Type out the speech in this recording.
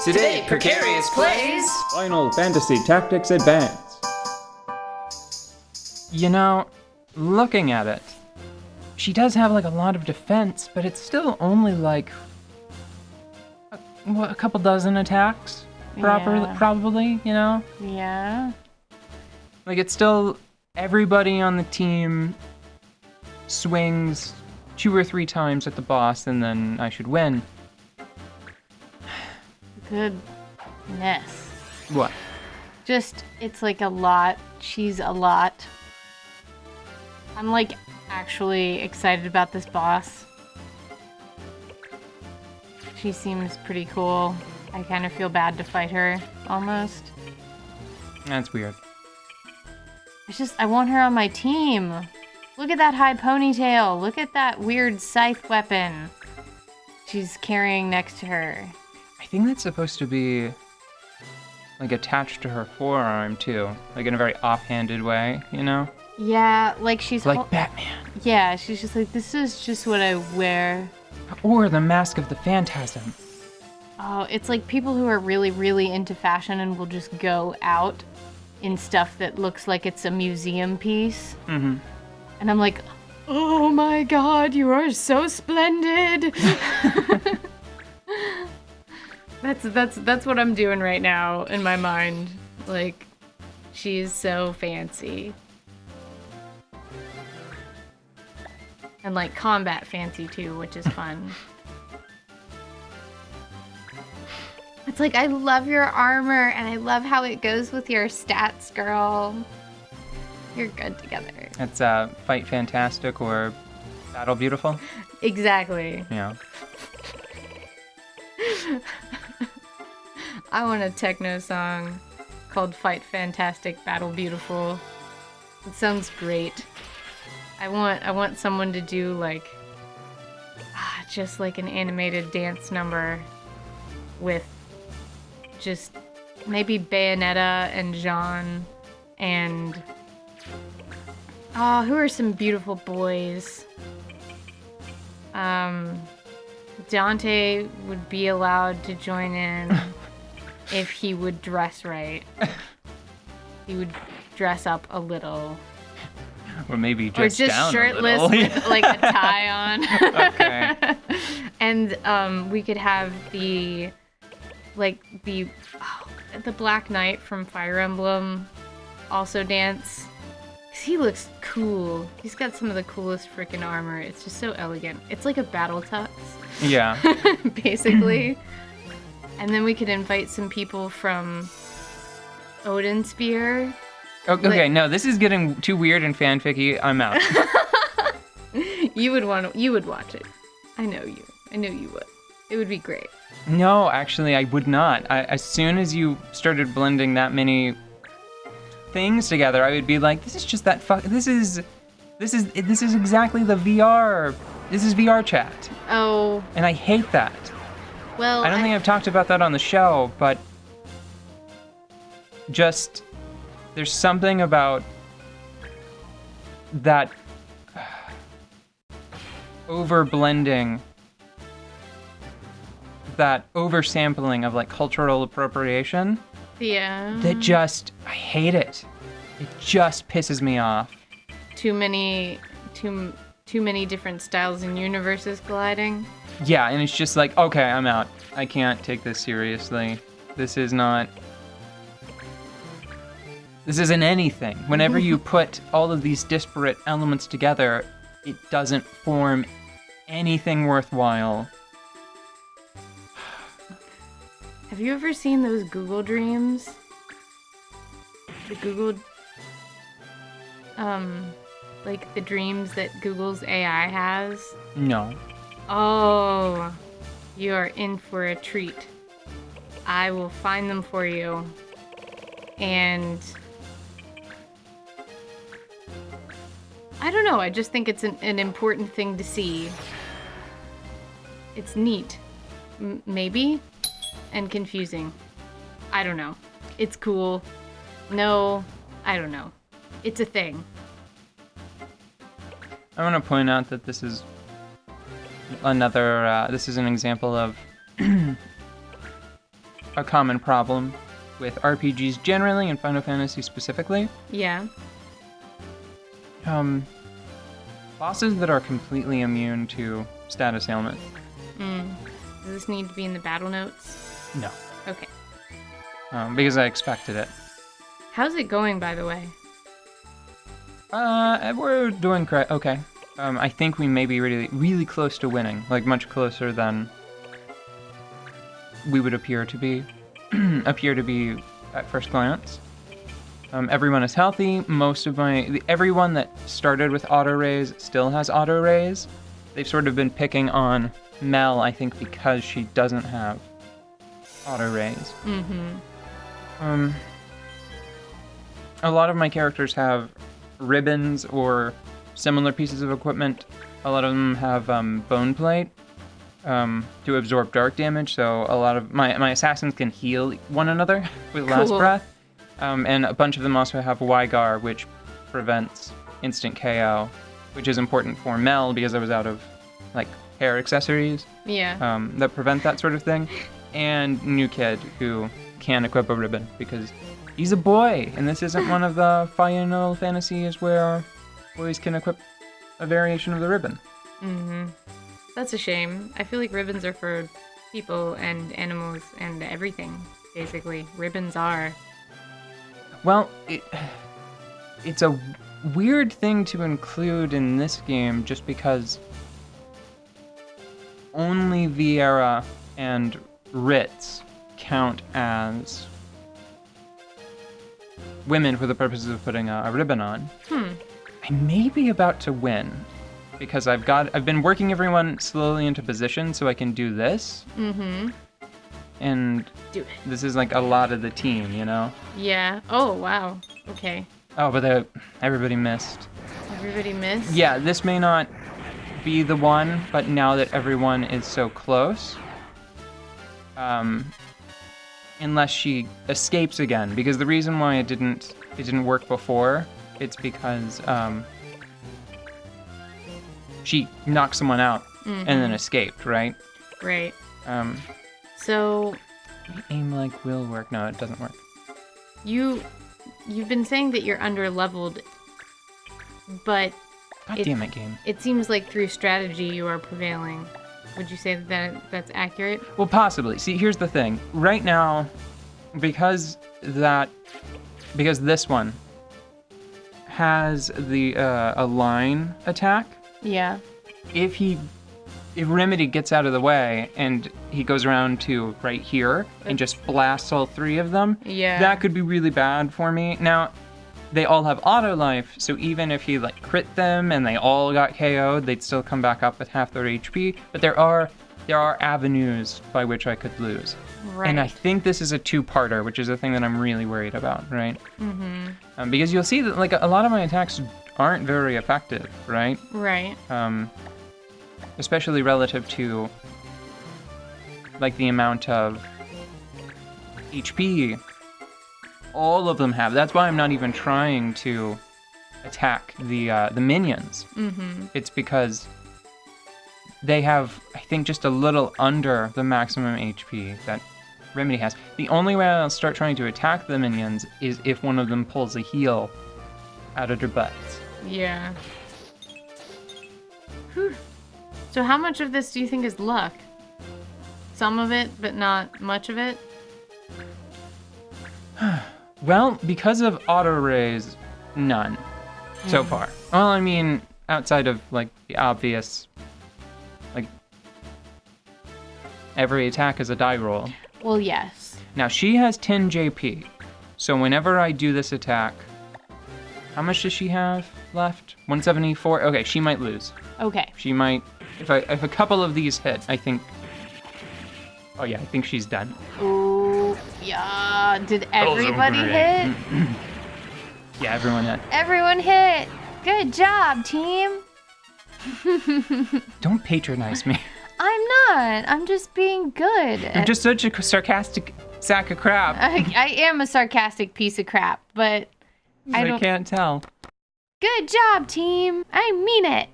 Today, Precarious plays Final Fantasy Tactics Advance. You know, looking at it, she does have like a lot of defense, but it's still only like a couple dozen attacks, probably, you know? Yeah. Like it's still everybody on the team swings 2 or 3 times at the boss and then I should win. Goodness. What? Just, it's like a lot. She's a lot. I'm like actually excited about this boss. She seems pretty cool. I kind of feel bad to fight her, almost. That's weird. I want her on my team. Look at that high ponytail. Look at that weird scythe weapon she's carrying next to her. I think that's supposed to be like attached to her forearm too, like in a very offhanded way, you know? Yeah, like she's like Batman. Yeah, she's just like, this is just what I wear. Or the Mask of the Phantasm. Oh, it's like people who are really, really into fashion and will just go out in stuff that looks like it's a museum piece. Mm-hmm. And I'm like, oh my god, you are so splendid. That's what I'm doing right now in my mind. Like, she is so fancy. And like combat fancy too, which is fun. It's like, I love your armor and I love how it goes with your stats, girl. You're good together. It's Fight Fantastic or Battle Beautiful. Exactly. Yeah. I want a techno song called Fight Fantastic, Battle Beautiful. It sounds great. I want someone to do like just like an animated dance number with just maybe Bayonetta and Jean and who are some beautiful boys? Dante would be allowed to join in if he would dress right. He would dress up a little. Or maybe just down shirtless a little. with like a tie on. Okay. And we could have the Black Knight from Fire Emblem also dance. 'Cause he looks cool. He's got some of the coolest freaking armor. It's just so elegant. It's like a battle tux. Yeah. Basically. And then we could invite some people from Odin Spear. Okay, no, this is getting too weird and fanficky. I'm out. You would watch it. I know you would. It would be great. No, actually, I would not. As soon as you started blending that many things together, I would be like, this is just that this is exactly the VR. This is VR chat. Oh. And I hate that. Well, I don't think I've talked about that on the show, but just there's something about that over blending, that oversampling of like cultural appropriation. Yeah. That just, I hate it. It just pisses me off. Too many different styles and universes colliding. Yeah, and it's just like, okay, I'm out. I can't take this seriously. This isn't anything. Whenever you put all of these disparate elements together, it doesn't form anything worthwhile. Have you ever seen those Google Dreams? The Google, like the dreams that Google's AI has? No. Oh, you are in for a treat. I will find them for you. And I don't know, I just think it's an important thing to see. It's neat. Maybe? And confusing. I don't know. It's cool. No, I don't know. It's a thing. I want to point out that this is another, this is an example of a common problem with RPGs generally and Final Fantasy specifically. Yeah. Bosses that are completely immune to status ailment. Does this need to be in the battle notes? No. Okay. Because I expected it. How's it going, by the way? We're doing okay. I think we may be really, really close to winning. Like, much closer than we would appear to be at first glance. Everyone is healthy. Everyone that started with auto raise still has auto raise. They've sort of been picking on Mel, I think, because she doesn't have auto raise. A lot of my characters have ribbons or similar pieces of equipment. A lot of them have bone plate to absorb dark damage, so a lot of my assassins can heal one another with last breath. And a bunch of them also have Wygar, which prevents instant KO, which is important for Mel because I was out of like hair accessories. Yeah. That prevent that sort of thing. And New Kid, who can equip a ribbon because he's a boy, and this isn't one of the Final Fantasies where boys can equip a variation of the ribbon. That's a shame. I feel like ribbons are for people and animals and everything, basically. Ribbons are. Well, it's a weird thing to include in this game just because only Viera and Ritz count as women for the purposes of putting a ribbon on. I may be about to win because I've been working everyone slowly into position so I can do this. And do it. This is like a lot of the team, you know? Yeah. Oh, wow. Okay. Oh, but everybody missed. Everybody missed? Yeah, this may not be the one, but now that everyone is so close, unless she escapes again, because the reason why it didn't work before, it's because she knocked someone out and then escaped, right? Right. So aim like will work. No, it doesn't work. You've been saying that you're under-leveled, but God damn it, game. It seems like through strategy you are prevailing. Would you say that's accurate? Well, possibly. See, here's the thing. Right now, because this one has a line attack. Yeah. If Remedy gets out of the way and he goes around to right here and just blasts all three of them, that could be really bad for me. Now, they all have auto life, so even if he like crit them and they all got KO'd, they'd still come back up with half their HP. But there are avenues by which I could lose. Right. And I think this is a two-parter, which is a thing that I'm really worried about, right? Because you'll see that like a lot of my attacks aren't very effective, right? Right. Especially relative to like the amount of HP all of them have. That's why I'm not even trying to attack the minions. It's because they have, I think, just a little under the maximum HP that Remedy has. The only way I'll start trying to attack the minions is if one of them pulls a heal out of their butts. Yeah. Whew. So how much of this do you think is luck? Some of it, but not much of it? Well, because of auto raise, none so far. Well, I mean, outside of like the obvious, like every attack is a die roll. Well, yes. Now she has 10 JP, so whenever I do this attack, how much does she have left? 174. Okay, she might lose. Okay. She might. If a couple of these hit, I think. Oh yeah, I think she's done. Ooh, yeah. Did everybody hit? Yeah, everyone hit. Everyone hit. Good job, team. Don't patronize me. I'm not. I'm just being good. You're just such a sarcastic sack of crap. I am a sarcastic piece of crap, but I can't tell. Good job, team. I mean it.